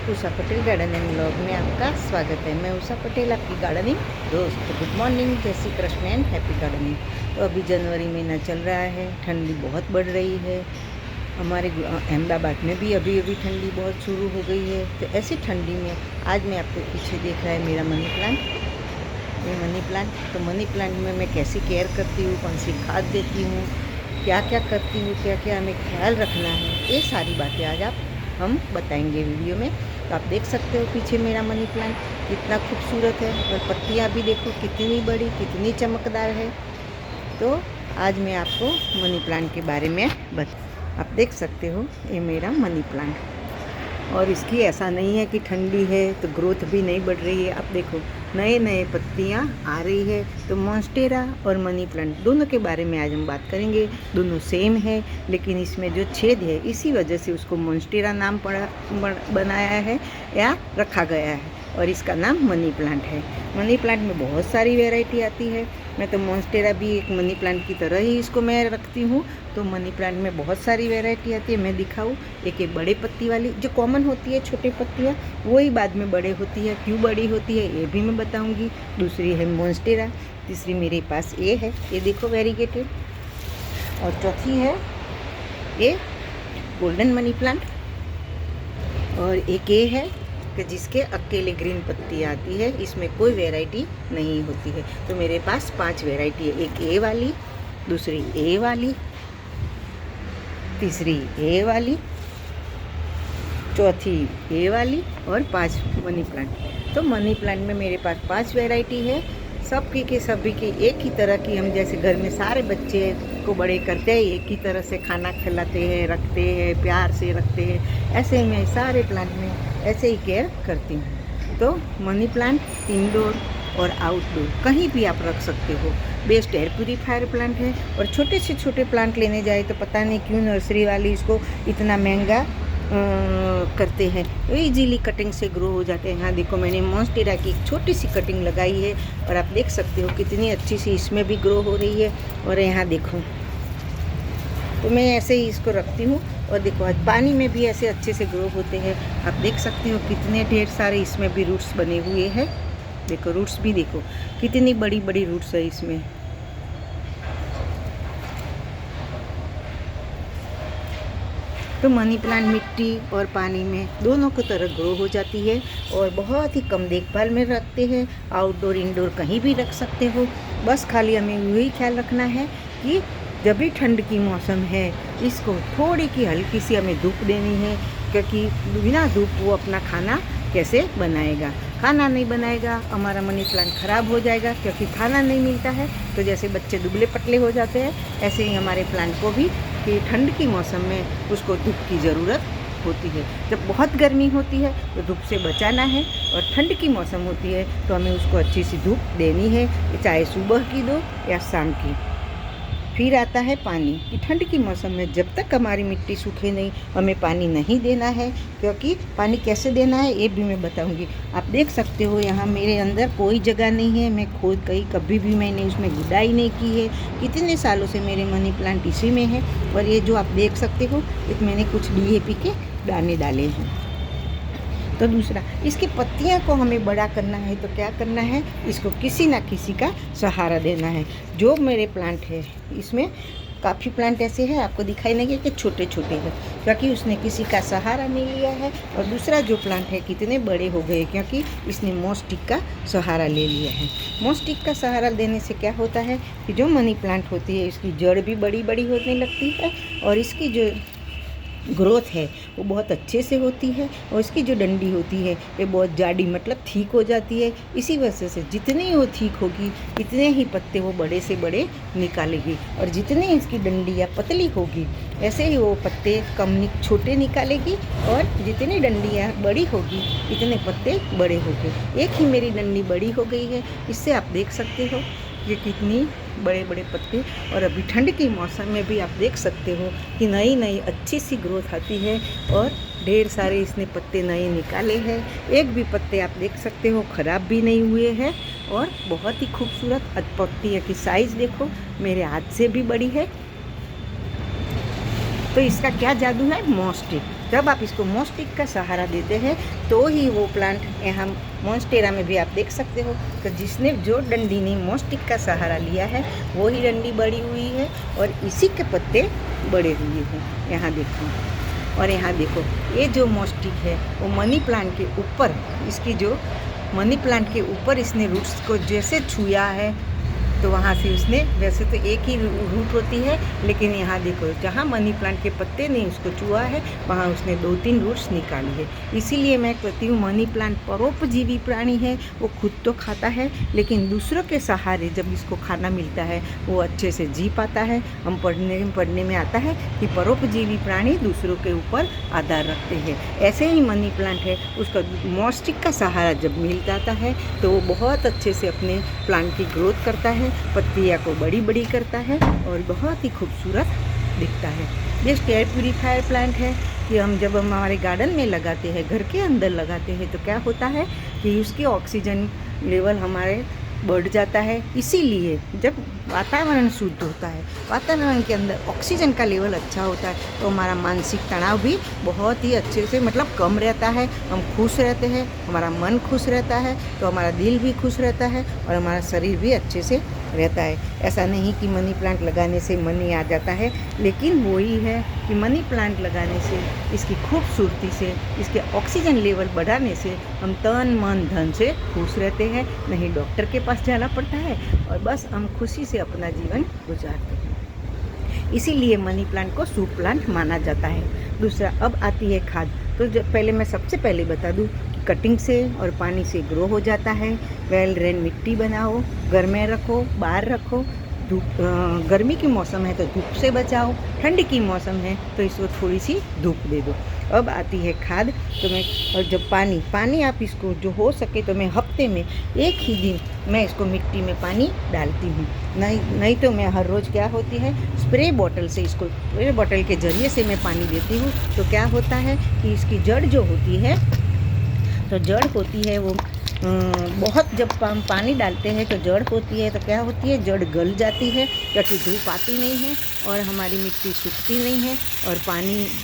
Usha Patel garden and blog में आपका स्वागत है। मैं उषा पटेल, आपकी गार्डनिंग दोस्त। गुड मॉर्निंग, जय Shri Krishna and happy gardening. तो अभी जनवरी महीना चल रहा है, ठंडी बहुत बढ़ रही है। हमारे अहमदाबाद में भी अभी अभी ठंडी बहुत शुरू हो गई है। तो ऐसी ठंडी में आज मैं आपको पीछे देख रहा है मेरा मनी प्लांट। तो मनी प्लांट में मैं कैसी केयर करती हूँ, कौन सी खाद देती हूँ, क्या क्या करती हूँ, क्या क्या हमें ख्याल रखना है, ये सारी बातें आज हम बताएंगे वीडियो में। तो आप देख सकते हो पीछे मेरा मनी प्लांट कितना खूबसूरत है, और पत्तियाँ भी देखो कितनी बड़ी, कितनी चमकदार है। तो आज मैं आपको मनी प्लांट के बारे में आप देख सकते हो ये मेरा मनी प्लांट। और इसकी ऐसा नहीं है कि ठंडी है तो ग्रोथ भी नहीं बढ़ रही है। आप देखो नए नए पत्तियाँ आ रही है। तो मॉन्स्टेरा और मनी प्लांट दोनों के बारे में आज हम बात करेंगे। दोनों सेम है, लेकिन इसमें जो छेद है इसी वजह से उसको मॉन्स्टेरा नाम बनाया है या रखा गया है, और इसका नाम मनी प्लांट है। मनी प्लांट में बहुत सारी वैरायटी आती है। मैं तो मॉन्स्टेरा भी एक मनी प्लांट की तरह ही इसको मैं रखती हूँ। तो मनी प्लांट में बहुत सारी वैरायटी आती है। मैं दिखाऊँ एक बड़े पत्ती वाली जो कॉमन होती है, छोटे पत्तियाँ वही बाद में बड़े होती है। क्यों बड़ी होती है ये भी मैं बताऊँगी। दूसरी है मॉन्स्टेरा, तीसरी मेरे पास ये है, ये देखो वेरीगेटेड, और चौथी है ये गोल्डन मनी प्लांट, और एक ये है कि जिसके अकेले ग्रीन पत्ती आती है, इसमें कोई वैरायटी नहीं होती है। तो मेरे पास 5 वैरायटी है। एक ए वाली, दूसरी ए वाली, तीसरी ए वाली, चौथी ए वाली, और 5 मनी प्लांट। तो मनी प्लांट में मेरे पास 5 वैरायटी है। सबकी के सभी की एक ही तरह की, हम जैसे घर में सारे बच्चे को बड़े करते हैं, एक ही तरह से खाना खिलाते हैं, रखते हैं, प्यार से रखते हैं, ऐसे ही मैं सारे प्लांट में ऐसे ही केयर करती हूँ। तो मनी प्लांट इंडोर और आउटडोर कहीं भी आप रख सकते हो। बेस्ट एयर प्यूरीफायर प्लांट है। और छोटे से छोटे प्लांट लेने जाए तो पता नहीं क्यों नर्सरी वाली इसको इतना महंगा करते हैं। तो ईजीली कटिंग से ग्रो हो जाते हैं। यहाँ देखो मैंने मॉन्स्टेरा की एक छोटी सी कटिंग लगाई है, और आप देख सकते हो कितनी अच्छी सी इसमें भी ग्रो हो रही है। और यहाँ देखो, तो मैं ऐसे ही इसको रखती हूँ। और देखो आज पानी में भी ऐसे अच्छे से ग्रो होते हैं। आप देख सकते हो कितने ढेर सारे इसमें भी रूट्स बने हुए हैं। देखो रूट्स भी देखो कितनी बड़ी बड़ी रूट्स है इसमें। तो मनी प्लांट मिट्टी और पानी में दोनों की तरह ग्रो हो जाती है, और बहुत ही कम देखभाल में रखते हैं। आउटडोर इंडोर कहीं भी रख सकते हो। बस खाली हमें यही ख्याल रखना है कि जब भी ठंड की मौसम है इसको थोड़ी की हल्की सी हमें धूप देनी है, क्योंकि बिना धूप वो अपना खाना कैसे बनाएगा। खाना नहीं बनाएगा हमारा मनी प्लांट ख़राब हो जाएगा, क्योंकि खाना नहीं मिलता है। तो जैसे बच्चे दुबले पतले हो जाते हैं, ऐसे ही हमारे प्लांट को भी कि ठंड की मौसम में उसको धूप की ज़रूरत होती है। जब बहुत गर्मी होती है तो धूप से बचाना है, और ठंड की मौसम होती है तो हमें उसको अच्छी सी धूप देनी है, चाहे सुबह की दो या शाम की। फिर आता है पानी, कि ठंड की मौसम में जब तक हमारी मिट्टी सूखे नहीं हमें पानी नहीं देना है। क्योंकि पानी कैसे देना है ये भी मैं बताऊंगी। आप देख सकते हो यहाँ मेरे अंदर कोई जगह नहीं है, मैं खोद कभी भी मैंने उसमें गुड़ाई नहीं की है। कितने सालों से मेरे मनी प्लांट इसी में है। और ये जो आप देख सकते हो इसमें मैंने कुछ DAP के दाने डाले हैं। तो दूसरा, इसकी पत्तियां को हमें बड़ा करना है तो क्या करना है, इसको किसी ना किसी का सहारा देना है। जो मेरे प्लांट है इसमें काफ़ी प्लांट ऐसे हैं आपको दिखाई नहीं कि छोटे छोटे हैं, क्योंकि उसने किसी का सहारा नहीं लिया है। और दूसरा जो प्लांट है कितने बड़े हो गए, क्योंकि इसने मॉस्टिक का सहारा ले लिया है। मॉस्टिक का सहारा देने से क्या होता है कि जो मनी प्लांट होती है इसकी जड़ भी बड़ी बड़ी होने लगती है, और इसकी जो ग्रोथ है वो बहुत अच्छे से होती है। और इसकी जो डंडी होती है ये बहुत जाडी मतलब ठीक हो जाती है। इसी वजह से जितनी वो ठीक होगी इतने ही पत्ते वो बड़े से बड़े निकालेगी, और जितनी इसकी डंडियाँ पतली होगी ऐसे ही वो पत्ते छोटे निकालेगी, और जितनी डंडियाँ बड़ी होगी इतने पत्ते बड़े होंगे। एक ही मेरी डंडी बड़ी हो गई है, इससे आप देख सकते हो ये कितनी बड़े बड़े पत्ते। और अभी ठंड के मौसम में भी आप देख सकते हो कि नई नई अच्छी सी ग्रोथ आती है, और ढेर सारे इसने पत्ते नए निकाले हैं। एक भी पत्ते आप देख सकते हो ख़राब भी नहीं हुए हैं, और बहुत ही खूबसूरत पत्ती है कि साइज़ देखो मेरे हाथ से भी बड़ी है। तो इसका क्या जादू है, मॉस्टिक। जब आप इसको मोस्टिक का सहारा देते हैं तो ही वो प्लांट, यहाँ मोन्स्टेरा में भी आप देख सकते हो, तो जिसने जो डंडी ने मोस्टिक का सहारा लिया है वो ही डंडी बड़ी हुई है और इसी के पत्ते बड़े हुए हैं। यहाँ देखो, और यहाँ देखो ये जो मोस्टिक है वो मनी प्लांट के ऊपर, इसकी जो मनी प्लांट के ऊपर इसने रूट्स को जैसे छुआ है तो वहाँ से उसने, वैसे तो एक ही रूट होती है लेकिन यहाँ देखो जहाँ मनी प्लांट के पत्ते ने उसको छुआ है वहाँ उसने 2-3 रूट्स निकाली है। इसीलिए मैं कहती हूँ मनी प्लांट परोपजीवी प्राणी है, वो खुद तो खाता है लेकिन दूसरों के सहारे जब इसको खाना मिलता है वो अच्छे से जी पाता है। हम पढ़ने में आता है कि परोपजीवी प्राणी दूसरों के ऊपर आधार रखते हैं, ऐसे ही मनी प्लांट है, उसका मोस्टिक का सहारा जब मिल जाता है तो वो बहुत अच्छे से अपने प्लांट की ग्रोथ करता है, पत्तियाँ को बड़ी बड़ी करता है और बहुत ही खूबसूरत दिखता है। ये एयर प्यूरीफायर प्लांट है कि जब हम हमारे गार्डन में लगाते हैं, घर के अंदर लगाते हैं, तो क्या होता है कि उसकी ऑक्सीजन लेवल हमारे बढ़ जाता है। इसीलिए जब वातावरण शुद्ध होता है, वातावरण के अंदर ऑक्सीजन का लेवल अच्छा होता है तो हमारा मानसिक तनाव भी बहुत ही अच्छे से कम रहता है, हम खुश रहते हैं, हमारा मन खुश रहता है तो हमारा दिल भी खुश रहता है और हमारा शरीर भी अच्छे से रहता है। ऐसा नहीं कि मनी प्लांट लगाने से मनी आ जाता है, लेकिन वही है कि मनी प्लांट लगाने से, इसकी खूबसूरती से, इसके ऑक्सीजन लेवल बढ़ाने से हम तन मन धन से खुश रहते हैं, नहीं डॉक्टर के पास जाना पड़ता है और बस हम खुशी से अपना जीवन गुजारते हैं। इसीलिए मनी प्लांट को शुभ प्लांट माना जाता है। दूसरा, अब आती है खाद। तो पहले मैं सबसे पहले बता दूं कि कटिंग से और पानी से ग्रो हो जाता है। वेल ड्रेन मिट्टी बनाओ, घर में रखो, बाहर रखो। धूप, गर्मी की मौसम है तो धूप से बचाओ, ठंड की मौसम है तो इसको थोड़ी सी धूप दे दो। अब आती है खाद। तो मैं, और जब पानी आप इसको जो हो सके तो मैं हफ्ते में एक ही दिन मैं इसको मिट्टी में पानी डालती हूँ, नहीं तो मैं हर रोज़ क्या होती है स्प्रे बॉटल से, इसको स्प्रे बॉटल के ज़रिए से मैं पानी देती हूँ। तो क्या होता है कि इसकी जड़ जो होती है, तो जड़ होती है वो बहुत, जब हम पानी डालते हैं तो जड़ होती है तो क्या होती है, जड़ गल जाती है क्योंकि धूप आती नहीं है और हमारी मिट्टी सूखती नहीं है और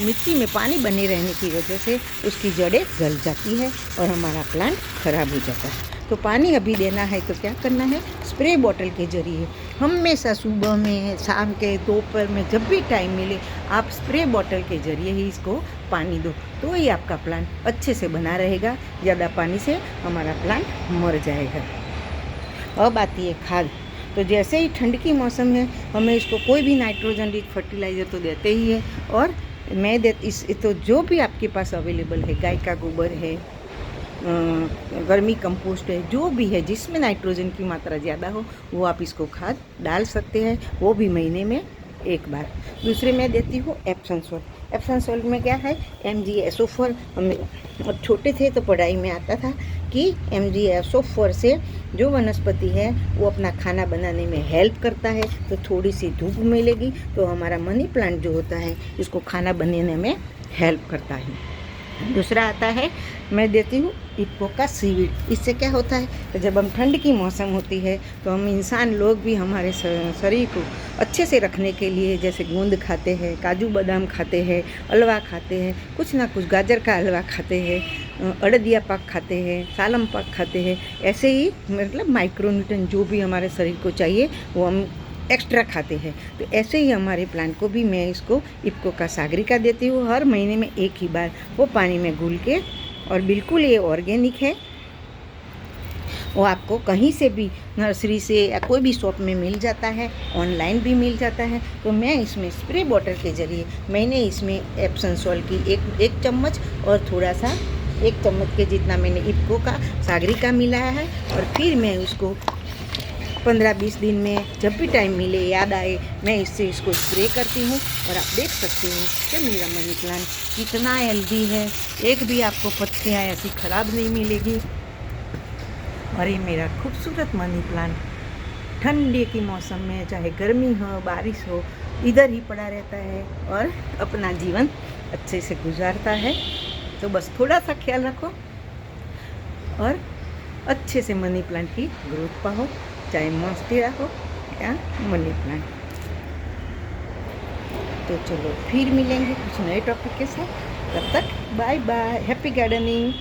मिट्टी में पानी बने रहने की वजह से उसकी जड़ें गल जाती है और हमारा प्लांट खराब हो जाता है। तो पानी अभी देना है तो क्या करना है, स्प्रे बॉटल के ज़रिए हमेशा सुबह में, शाम के, दोपहर में, जब भी टाइम मिले आप स्प्रे बॉटल के ज़रिए ही इसको पानी दो तो ही आपका प्लांट अच्छे से बना रहेगा। ज़्यादा पानी से हमारा प्लांट मर जाएगा। अब आती है खाद। तो जैसे ही ठंड की मौसम है हमें इसको कोई भी नाइट्रोजन रिच फर्टिलाइज़र तो देते ही है, और मैं तो जो भी आपके पास अवेलेबल है, गाय का गोबर है, गर्मी कंपोस्ट है, जो भी है जिसमें नाइट्रोजन की मात्रा ज़्यादा हो वो आप इसको खाद डाल सकते हैं, वो भी महीने में एक बार। दूसरे मैं देती हूँ एप्सम सॉल्ट। एप्सम सॉल्ट में क्या है, MgSO4। हमें अब छोटे थे तो पढ़ाई में आता था कि MgSO4 से जो वनस्पति है वो अपना खाना बनाने में हेल्प करता है, तो थोड़ी सी धूप मिलेगी तो हमारा मनी प्लांट जो होता है इसको खाना बनाने में हेल्प करता है। दूसरा आता है, मैं देती हूँ इप्को का सीवीड। इससे क्या होता है, जब हम ठंड की मौसम होती है तो हम इंसान लोग भी हमारे शरीर को अच्छे से रखने के लिए जैसे गोंद खाते हैं, काजू बादाम खाते हैं, हलवा खाते हैं, कुछ ना कुछ, गाजर का हलवा खाते हैं, अड़दिया पाक खाते हैं, सालम पाक खाते हैं, ऐसे ही माइक्रोन्यूट्रिएंट जो भी हमारे शरीर को चाहिए वो हम एक्स्ट्रा खाते हैं। तो ऐसे ही हमारे प्लांट को भी मैं इसको इप्को का सागरिका देती हूँ हर महीने में एक ही बार, वो पानी में घुल के, और बिल्कुल ये ऑर्गेनिक है, वो आपको कहीं से भी, नर्सरी से या कोई भी शॉप में मिल जाता है, ऑनलाइन भी मिल जाता है। तो मैं इसमें स्प्रे बॉटल के ज़रिए मैंने इसमें एप्सम सॉल्ट की एक चम्मच और थोड़ा सा 1 चम्मच के जितना मैंने इप्को का सागरिका मिलाया है, और फिर मैं उसको 15-20 दिन में जब भी टाइम मिले, याद आए, मैं इसको स्प्रे करती हूँ। और आप देख सकते हो कि मेरा मनी प्लांट कितना हेल्दी है, एक भी आपको पत्तियाँ ऐसी ख़राब नहीं मिलेगी। और ये मेरा खूबसूरत मनी प्लांट ठंडी के मौसम में, चाहे गर्मी हो, बारिश हो, इधर ही पड़ा रहता है और अपना जीवन अच्छे से गुजारता है। तो बस थोड़ा सा ख्याल रखो और अच्छे से मनी प्लांट की ग्रोथ पाओ, चाहे मोन्स्टेरा हो या मनी प्लांट। तो चलो फिर मिलेंगे कुछ नए टॉपिक के साथ। तब तक बाय बाय, हैप्पी गार्डनिंग।